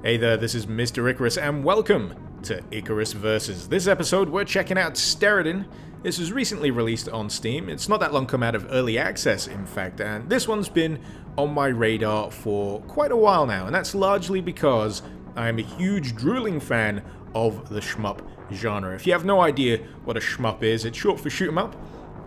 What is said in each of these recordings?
Hey there, this is Mr. Icarus, and welcome to Icarus Versus. This episode, we're checking out Steredenn. This was recently released on Steam. It's not that long come out of early access, in fact, and this one's been on my radar for quite a while now, and that's largely because I'm a huge drooling fan of the shmup genre. If you have no idea what a shmup is, it's short for shoot 'em up.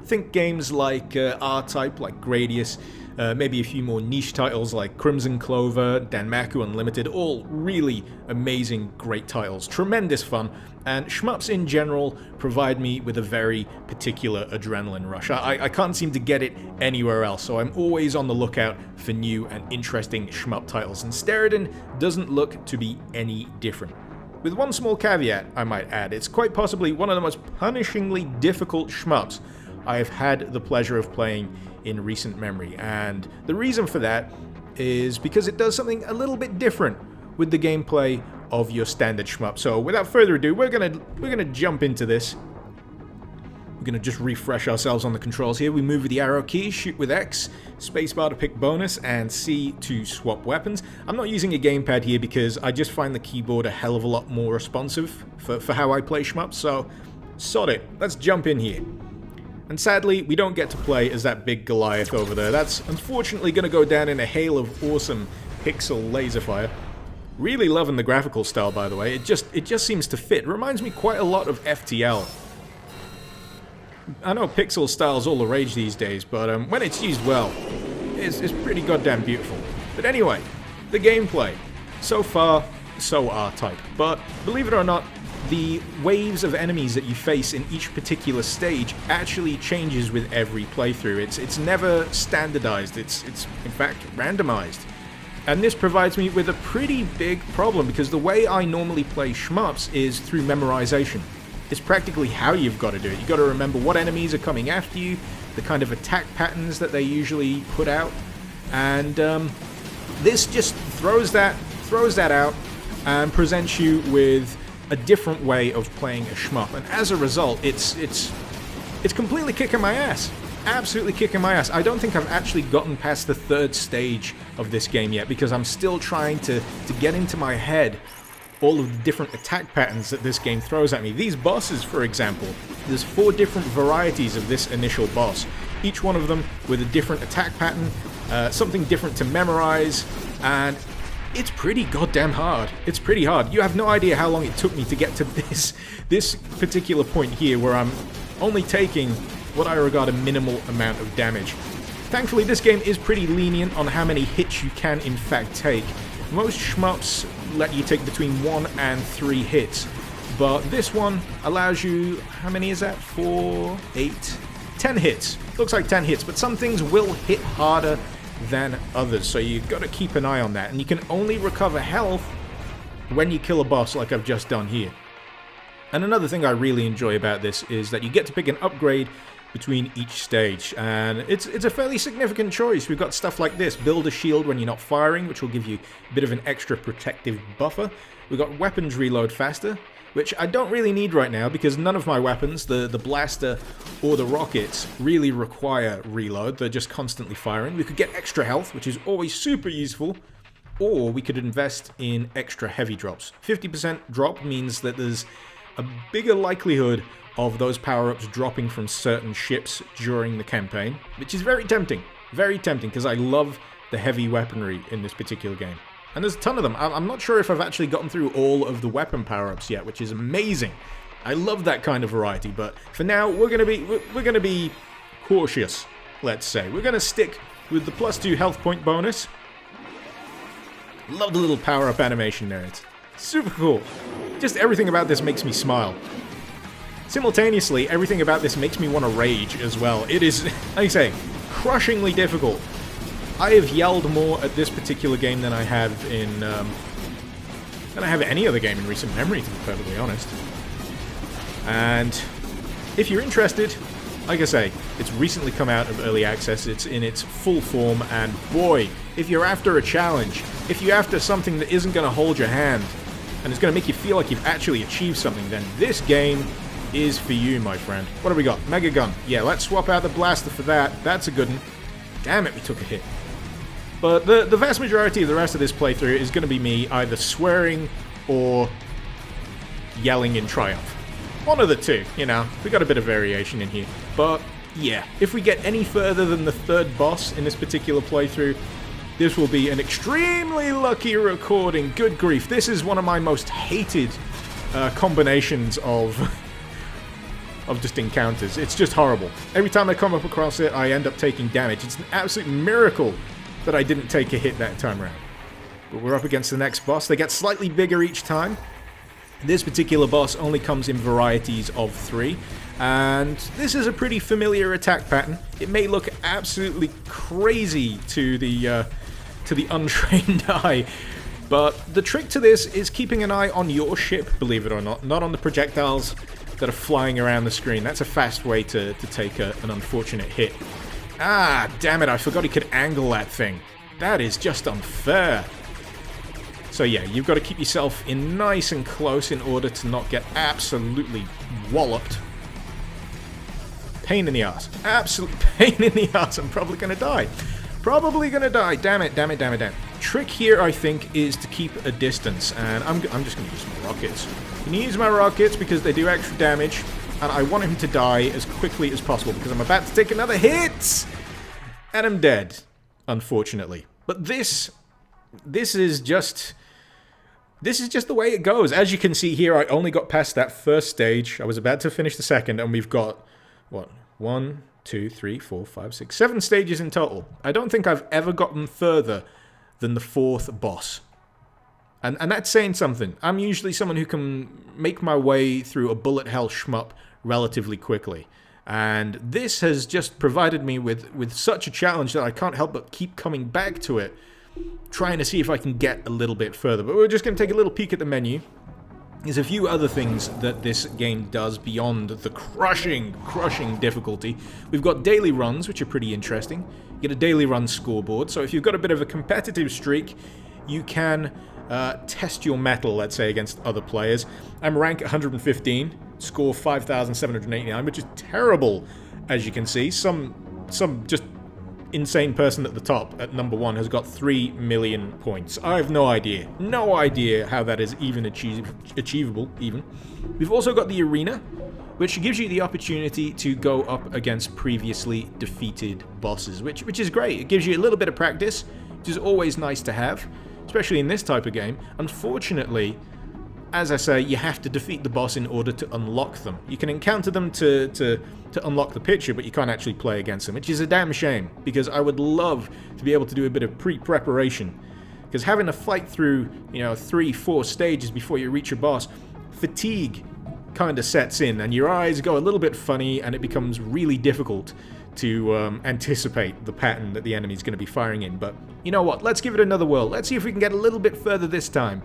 Think games like R-Type, like Gradius, maybe a few more niche titles like Crimson Clover, Danmaku Unlimited, all really amazing, great titles. Tremendous fun, and shmups in general provide me with a very particular adrenaline rush. I can't seem to get it anywhere else, so I'm always on the lookout for new and interesting shmup titles, and Steredenn doesn't look to be any different. With one small caveat, I might add, it's quite possibly one of the most punishingly difficult shmups I have had the pleasure of playing in recent memory, and the reason for that is because it does something a little bit different with the gameplay of your standard shmup. So without further ado, we're gonna jump into this. We're gonna just refresh ourselves on the controls here. We move with the arrow key, shoot with X, spacebar to pick bonus, and C to swap weapons. I'm not using a gamepad here because I just find the keyboard a hell of a lot more responsive for how I play shmups, so sod it. Let's jump in here. And sadly, we don't get to play as that big Goliath over there. That's unfortunately going to go down in a hail of awesome pixel laser fire. Really loving the graphical style, by the way. It just seems to fit. It reminds me quite a lot of FTL. I know pixel style's all the rage these days, but when it's used well, it's pretty goddamn beautiful. But anyway, the gameplay. So far, so R-Type. But believe it or not, the waves of enemies that you face in each particular stage actually changes with every playthrough. It's never standardized, it's in fact randomized. And this provides me with a pretty big problem because the way I normally play shmups is through memorization. It's practically how you've got to do it. You've got to remember what enemies are coming after you, the kind of attack patterns that they usually put out, and this just throws that out and presents you with a different way of playing a shmup, and as a result, it's completely kicking my ass. Absolutely kicking my ass. I don't think I've actually gotten past the third stage of this game yet because I'm still trying to get into my head all of the different attack patterns that this game throws at me. These bosses, for example, there's 4 different varieties of this initial boss, each one of them with a different attack pattern, something different to memorize, and it's pretty goddamn hard. It's pretty hard. You have no idea how long it took me to get to this particular point here where I'm only taking what I regard a minimal amount of damage. Thankfully, this game is pretty lenient on how many hits you can in fact take. Most shmups let you take between 1 and 3 hits, but this one allows you, how many is that? 4, 8, 10 hits. Looks like 10 hits, but some things will hit harder than others, so you've got to keep an eye on that, and you can only recover health when you kill a boss like I've just done here. And another thing I really enjoy about this is that you get to pick an upgrade between each stage, and it's a fairly significant choice. We've got stuff like this: build a shield when you're not firing, which will give you a bit of an extra protective buffer. We've got weapons reload faster, which I don't really need right now because none of my weapons, the blaster or the rockets, really require reload. They're just constantly firing. We could get extra health, which is always super useful, or we could invest in extra heavy drops. 50% drop means that there's a bigger likelihood of those power-ups dropping from certain ships during the campaign, which is very tempting because I love the heavy weaponry in this particular game. And there's a ton of them. I'm not sure if I've actually gotten through all of the weapon power-ups yet, which is amazing. I love that kind of variety, but for now, we're gonna be cautious, let's say. We're gonna stick with the +2 health point bonus. Love the little power-up animation there. It's super cool. Just everything about this makes me smile. Simultaneously, everything about this makes me want to rage as well. It is, like I say, crushingly difficult. I have yelled more at this particular game than I have in any other game in recent memory, to be perfectly honest. And if you're interested, like I say, it's recently come out of early access. It's in its full form, and boy, if you're after a challenge, if you're after something that isn't going to hold your hand and it's going to make you feel like you've actually achieved something, then this game is for you, my friend. What do we got? Mega Gun. Yeah, let's swap out the blaster for that. That's a good one. Damn it, we took a hit. But the vast majority of the rest of this playthrough is going to be me either swearing or yelling in triumph. One of the two, you know. We got a bit of variation in here. But yeah, if we get any further than the third boss in this particular playthrough, this will be an extremely lucky recording. Good grief, this is one of my most hated combinations of just encounters. It's just horrible. Every time I come up across it, I end up taking damage. It's an absolute miracle that I didn't take a hit that time around. But we're up against the next boss. They get slightly bigger each time. This particular boss only comes in varieties of 3, and this is a pretty familiar attack pattern. It may look absolutely crazy to the untrained eye, but the trick to this is keeping an eye on your ship, believe it or not on the projectiles that are flying around the screen. That's a fast way to take an unfortunate hit. Ah, damn it, I forgot he could angle that thing. That is just unfair. So yeah, you've got to keep yourself in nice and close in order to not get absolutely walloped. Pain in the ass. Absolute pain in the ass. I'm probably going to die. Probably going to die. Damn it, damn it, damn it, damn it. Trick here, I think, is to keep a distance. And I'm just going to use my rockets. I'm going to use my rockets because they do extra damage. And I want him to die as quickly as possible because I'm about to take another hit. And I'm dead, unfortunately. But this is just the way it goes. As you can see here, I only got past that first stage. I was about to finish the second, and we've got, what, 1, 2, 3, 4, 5, 6, 7 stages in total. I don't think I've ever gotten further than the 4th boss. And that's saying something. I'm usually someone who can make my way through a bullet hell shmup relatively quickly. And this has just provided me with such a challenge that I can't help but keep coming back to it, trying to see if I can get a little bit further. But we're just going to take a little peek at the menu. There's a few other things that this game does beyond the crushing difficulty. We've got daily runs, which are pretty interesting. You get a daily run scoreboard, so if you've got a bit of a competitive streak, you can test your mettle, let's say, against other players. I'm rank 115, score 5,789, which is terrible, as you can see. Some just insane person at the top, at number 1, has got 3 million points. I have no idea how that is even achievable, even. We've also got the arena, which gives you the opportunity to go up against previously defeated bosses, which is great. It gives you a little bit of practice, which is always nice to have, especially in this type of game. Unfortunately, as I say, you have to defeat the boss in order to unlock them. You can encounter them to unlock the picture, but you can't actually play against them, which is a damn shame, because I would love to be able to do a bit of pre-preparation. Because having to fight through, 3-4 stages before you reach a boss, fatigue kind of sets in, and your eyes go a little bit funny, and it becomes really difficult to anticipate the pattern that the enemy's going to be firing in. But you know what? Let's give it another whirl. Let's see if we can get a little bit further this time.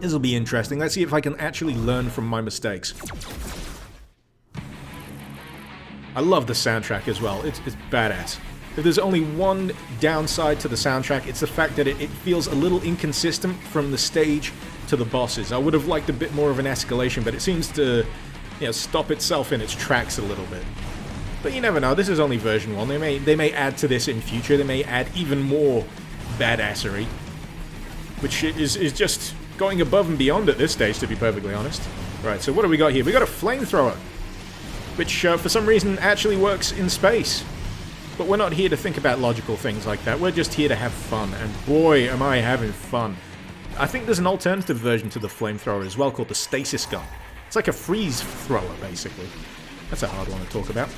This will be interesting. Let's see if I can actually learn from my mistakes. I love the soundtrack as well. It's badass. If there's only one downside to the soundtrack, it's the fact that it feels a little inconsistent from the stage to the bosses. I would have liked a bit more of an escalation, but it seems to stop itself in its tracks a little bit. But you never know. This is only version 1. They may add to this in future. They may add even more badassery, which is just going above and beyond at this stage, to be perfectly honest. Right, so what do we got here? We got a Flamethrower, which for some reason actually works in space. But we're not here to think about logical things like that. We're just here to have fun, and boy, am I having fun. I think there's an alternative version to the Flamethrower as well, called the Stasis Gun. It's like a freeze thrower, basically. That's a hard one to talk about.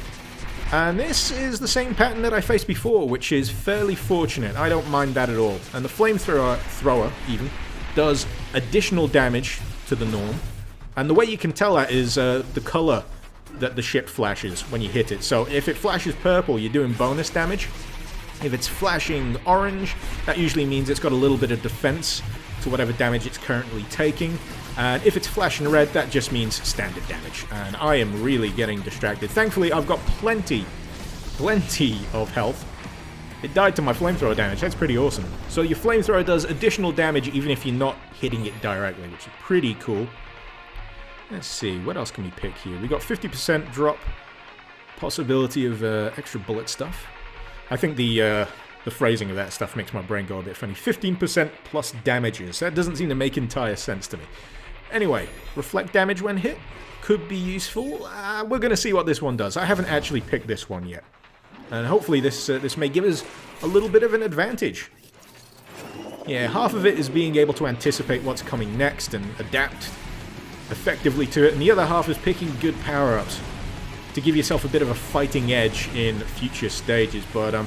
And this is the same pattern that I faced before, which is fairly fortunate. I don't mind that at all. And the Flamethrower, even, does additional damage to the norm. And the way you can tell that is the color that the ship flashes when you hit it. So if it flashes purple, you're doing bonus damage. If it's flashing orange, that usually means it's got a little bit of defense to whatever damage it's currently taking. And if it's flashing red, that just means standard damage. And I am really getting distracted. Thankfully, I've got plenty of health. It died to my Flamethrower damage. That's pretty awesome. So your Flamethrower does additional damage even if you're not hitting it directly, which is pretty cool. Let's see, what else can we pick here? We got 50% drop, possibility of extra bullet stuff. I think the The phrasing of that stuff makes my brain go a bit funny. 15% plus damages. That doesn't seem to make entire sense to me. Anyway, reflect damage when hit could be useful. We're going to see what this one does. I haven't actually picked this one yet. And hopefully this may give us a little bit of an advantage. Yeah, half of it is being able to anticipate what's coming next and adapt effectively to it. And the other half is picking good power-ups to give yourself a bit of a fighting edge in future stages. But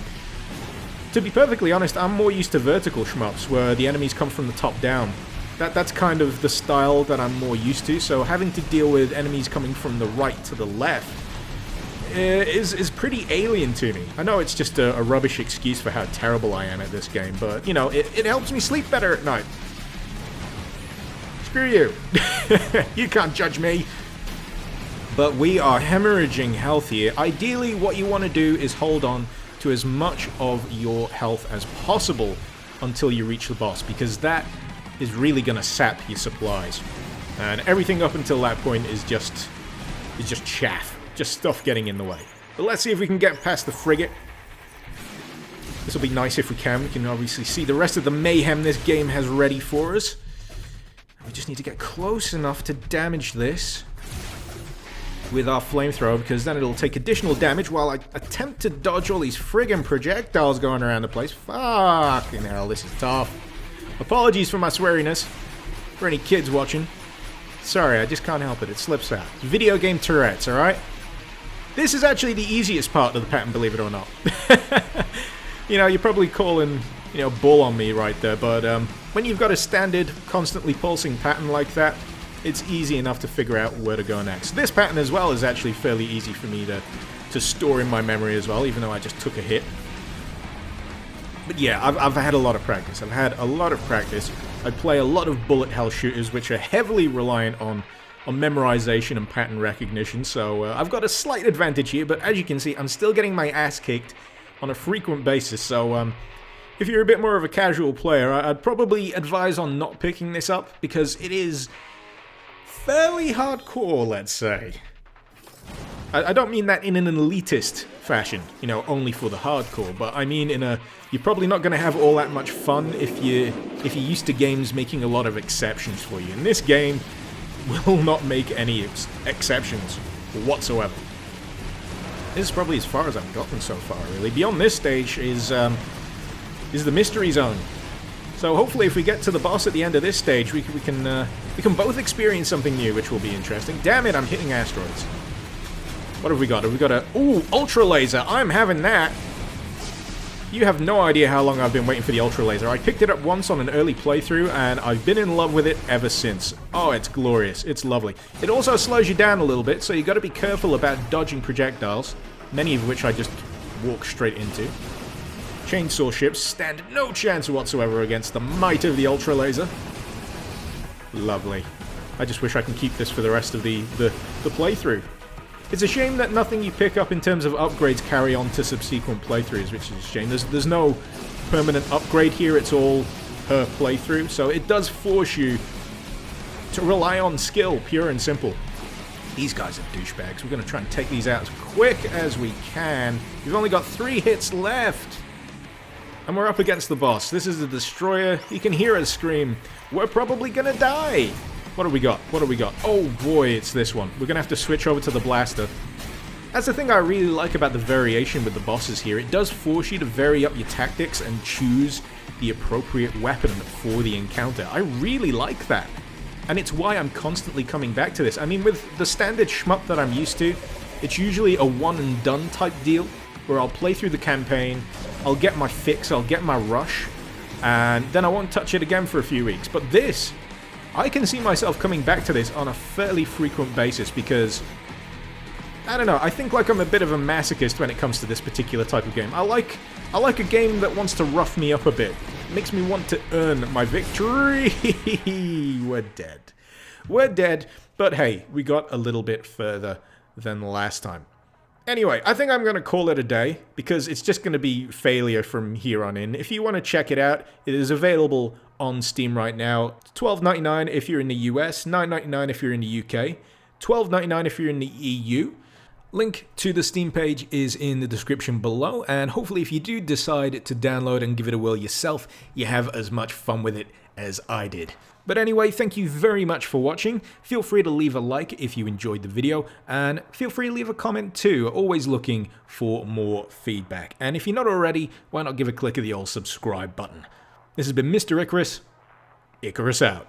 to be perfectly honest, I'm more used to vertical shmups where the enemies come from the top down. That's kind of the style that I'm more used to, so having to deal with enemies coming from the right to the left is pretty alien to me. I know it's just a rubbish excuse for how terrible I am at this game, but, you know, it helps me sleep better at night. Screw you. You can't judge me. But we are hemorrhaging health here. Ideally, what you want to do is hold on to as much of your health as possible until you reach the boss, because that is really going to sap your supplies. And everything up until that point is just chaff. Just stuff getting in the way. But let's see if we can get past the frigate. This will be nice if we can. We can obviously see the rest of the mayhem this game has ready for us. We just need to get close enough to damage this with our flamethrower, because then it'll take additional damage while I attempt to dodge all these friggin' projectiles going around the place. Fucking hell, this is tough. Apologies for my sweariness. For any kids watching. Sorry, I just can't help it. It slips out. It's video game Tourette's, alright? This is actually the easiest part of the pattern, believe it or not. You know, you're probably calling, you know, bull on me right there, but when you've got a standard, constantly pulsing pattern like that, it's easy enough to figure out where to go next. This pattern as well is actually fairly easy for me to store in my memory as well, even though I just took a hit. But yeah, I've had a lot of practice. I play a lot of bullet hell shooters, which are heavily reliant on memorization and pattern recognition, so I've got a slight advantage here, but as you can see, I'm still getting my ass kicked on a frequent basis, so if you're a bit more of a casual player, I'd probably advise on not picking this up, because it is fairly hardcore, let's say. I don't mean that in an elitist fashion, you know, only for the hardcore, but I mean you're probably not going to have all that much fun if you're used to games making a lot of exceptions for you. And this game will not make any exceptions whatsoever. This is probably as far as I've gotten so far, really. Beyond this stage is the mystery zone. So hopefully if we get to the boss at the end of this stage, we can both experience something new, which will be interesting. Damn it, I'm hitting asteroids. What have we got? Have we got a... Ooh, Ultra Laser! I'm having that! You have no idea how long I've been waiting for the Ultra Laser. I picked it up once on an early playthrough, and I've been in love with it ever since. Oh, it's glorious. It's lovely. It also slows you down a little bit, so you got to be careful about dodging projectiles, many of which I just walk straight into. Chainsaw ships stand no chance whatsoever against the might of the Ultra Laser. Lovely. I just wish I can keep this for the rest of the playthrough. It's a shame that nothing you pick up in terms of upgrades carry on to subsequent playthroughs, which is a shame. There's no permanent upgrade here, it's all per playthrough, so it does force you to rely on skill, pure and simple. These guys are douchebags. We're going to try and take these out as quick as we can. We've only got 3 hits left. And we're up against the boss. This is the destroyer. You can hear us scream. We're probably going to die. What do we got? What do we got? Oh boy, it's this one. We're going to have to switch over to the blaster. That's the thing I really like about the variation with the bosses here. It does force you to vary up your tactics and choose the appropriate weapon for the encounter. I really like that. And it's why I'm constantly coming back to this. I mean, with the standard shmup that I'm used to, it's usually a one-and-done type deal, where I'll play through the campaign, I'll get my fix, I'll get my rush, and then I won't touch it again for a few weeks. But this, I can see myself coming back to this on a fairly frequent basis because, I don't know, I think like I'm a bit of a masochist when it comes to this particular type of game. I like a game that wants to rough me up a bit. It makes me want to earn my victory. We're dead. We're dead, but hey, we got a little bit further than last time. Anyway, I think I'm going to call it a day, because it's just going to be failure from here on in. If you want to check it out, it is available on Steam right now. $12.99 if you're in the US, $9.99 if you're in the UK, $12.99 if you're in the EU. Link to the Steam page is in the description below, and hopefully if you do decide to download and give it a whirl yourself, you have as much fun with it as I did. But anyway, thank you very much for watching. Feel free to leave a like if you enjoyed the video, and feel free to leave a comment too. Always looking for more feedback. And if you're not already, why not give a click of the old subscribe button. This has been Mr. Icarus. Icarus out.